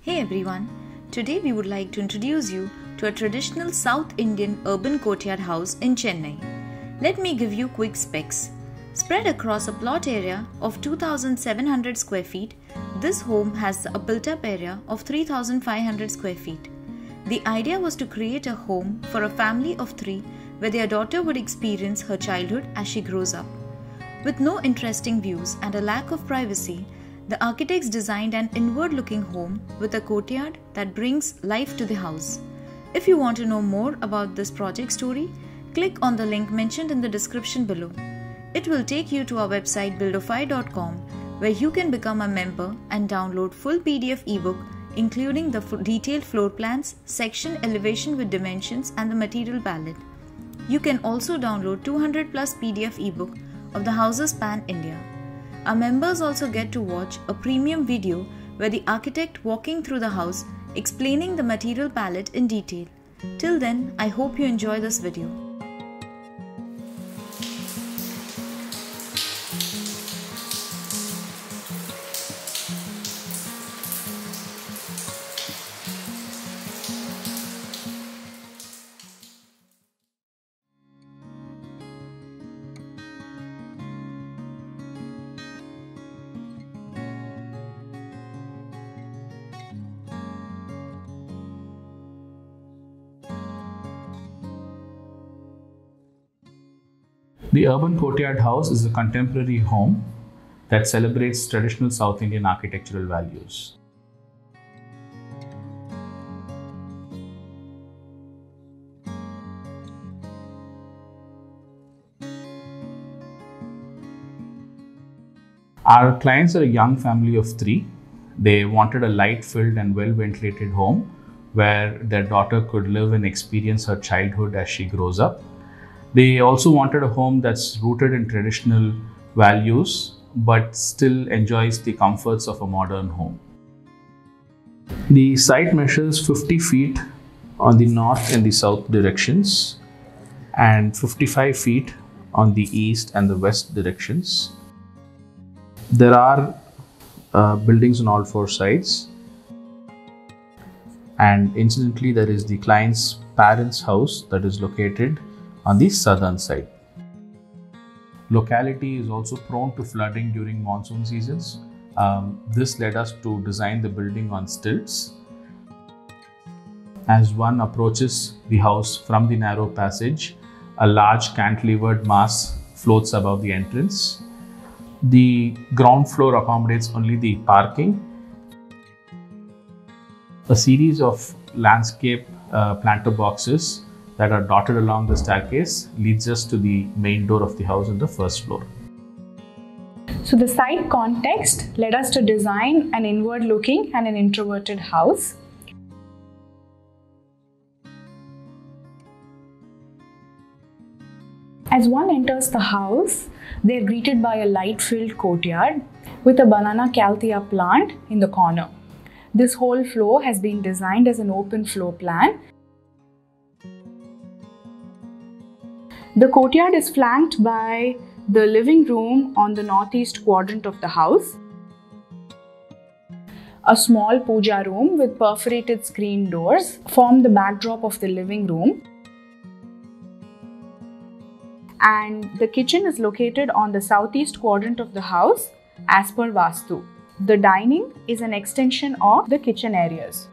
Hey everyone, today we would like to introduce you to a traditional South Indian urban courtyard house in Chennai. Let me give you quick specs. Spread across a plot area of 2,700 square feet, this home has a built-up area of 3,500 square feet. The idea was to create a home for a family of 3 where their daughter would experience her childhood as she grows up. With no interesting views and a lack of privacy, the architects designed an inward-looking home with a courtyard that brings life to the house. If you want to know more about this project story, click on the link mentioned in the description below. It will take you to our website buildofy.com, where you can become a member and download full PDF ebook including the detailed floor plans, section elevation with dimensions and the material palette. You can also download 200 plus PDF ebook of the houses pan-India. Our members also get to watch a premium video where the architect walking through the house explaining the material palette in detail. Till then, I hope you enjoy this video. The Urban Courtyard House is a contemporary home that celebrates traditional South Indian architectural values. Our clients are a young family of 3. They wanted a light-filled and well-ventilated home where their daughter could live and experience her childhood as she grows up. They also wanted a home that's rooted in traditional values but still enjoys the comforts of a modern home. The site measures 50 feet on the north and the south directions and 55 feet on the east and the west directions. There are buildings on all 4 sides, and incidentally there is the client's parents' house that is located on the southern side. Locality is also prone to flooding during monsoon seasons. This led us to design the building on stilts. As one approaches the house from the narrow passage, a large cantilevered mass floats above the entrance. The ground floor accommodates only the parking. A series of landscape planter boxes that are dotted along the staircase leads us to the main door of the house on the first floor. So the site context led us to design an inward-looking and an introverted house. As one enters the house, they are greeted by a light-filled courtyard with a banana calathea plant in the corner. This whole floor has been designed as an open floor plan. The courtyard is flanked by the living room on the northeast quadrant of the house, a small puja room with perforated screen doors form the backdrop of the living room, and the kitchen is located on the southeast quadrant of the house as per Vastu. The dining is an extension of the kitchen areas.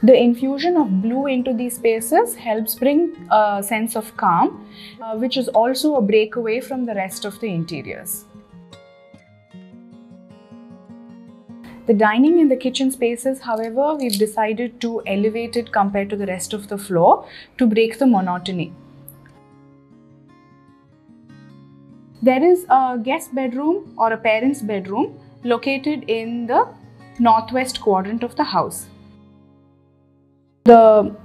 The infusion of blue into these spaces helps bring a sense of calm, which is also a breakaway from the rest of the interiors. The dining in the kitchen spaces, however, we've decided to elevate it compared to the rest of the floor to break the monotony. There is a guest bedroom or a parent's bedroom located in the northwest quadrant of the house. The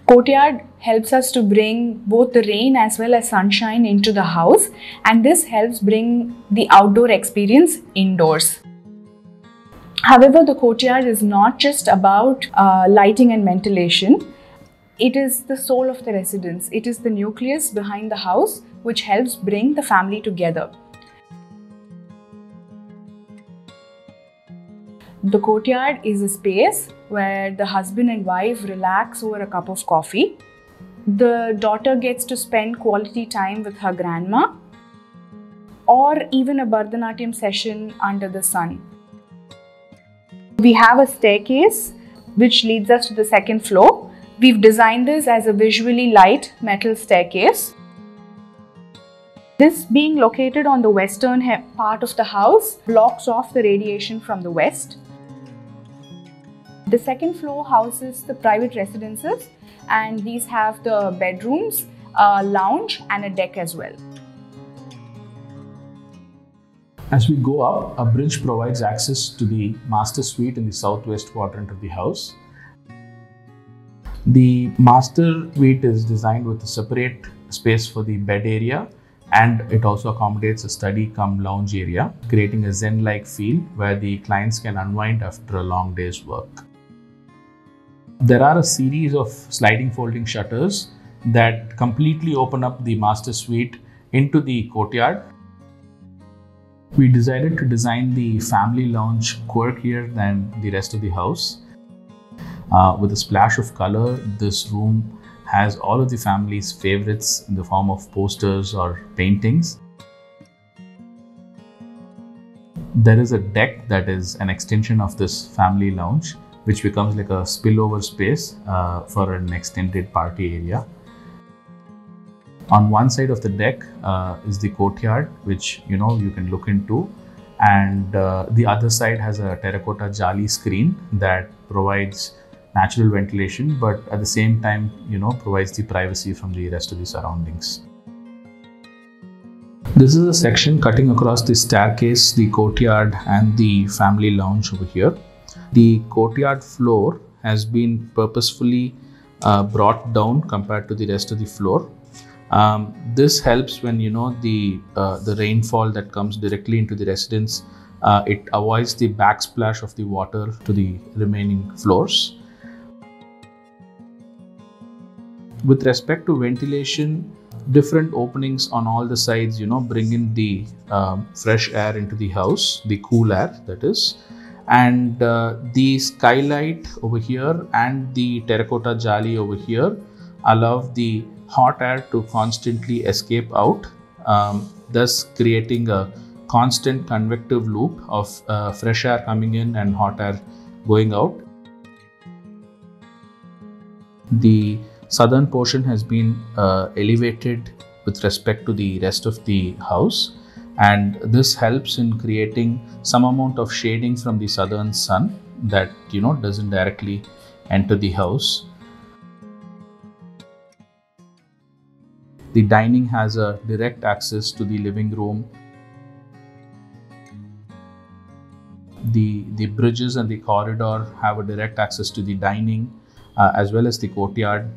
courtyard helps us to bring both the rain as well as sunshine into the house, and this helps bring the outdoor experience indoors. However, the courtyard is not just about lighting and ventilation. It is the soul of the residence. It is the nucleus behind the house which helps bring the family together. The courtyard is a space where the husband and wife relax over a cup of coffee. The daughter gets to spend quality time with her grandma, or even a Bharatanatyam session under the sun. We have a staircase which leads us to the second floor. We've designed this as a visually light metal staircase. This, being located on the western part of the house, blocks off the radiation from the west. The second floor houses the private residences, and these have the bedrooms, a lounge and a deck as well. As we go up, a bridge provides access to the master suite in the southwest quadrant of the house. The master suite is designed with a separate space for the bed area, and it also accommodates a study cum lounge area, creating a zen-like feel where the clients can unwind after a long day's work. There are a series of sliding folding shutters that completely open up the master suite into the courtyard. We decided to design the family lounge quirkier than the rest of the house. With a splash of color, this room has all of the family's favorites in the form of posters or paintings. There is a deck that is an extension of this family lounge, which becomes like a spillover space for an extended party area. On one side of the deck is the courtyard, which you can look into, and the other side has a terracotta jali screen that provides natural ventilation, but at the same time provides the privacy from the rest of the surroundings. This is a section cutting across the staircase, the courtyard and the family lounge over here. The courtyard floor has been purposefully brought down compared to the rest of the floor. This helps when the rainfall that comes directly into the residence. It avoids the backsplash of the water to the remaining floors. With respect to ventilation, different openings on all the sides bring in the fresh air into the house, the cool air that is. And the skylight over here and the terracotta jali over here allow the hot air to constantly escape out, thus creating a constant convective loop of fresh air coming in and hot air going out. The southern portion has been elevated with respect to the rest of the house, and this helps in creating some amount of shading from the southern sun that doesn't directly enter the house. The dining has a direct access to the living room. The bridges and the corridor have a direct access to the dining as well as the courtyard.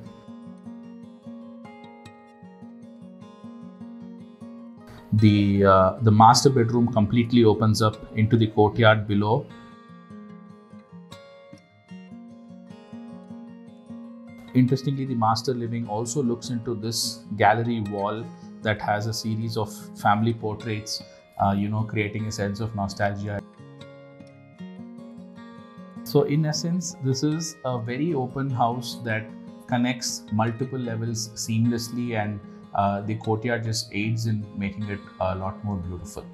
The master bedroom completely opens up into the courtyard below. Interestingly, the master living also looks into this gallery wall that has a series of family portraits, creating a sense of nostalgia. So in essence, this is a very open house that connects multiple levels seamlessly, and the courtyard just aids in making it a lot more beautiful.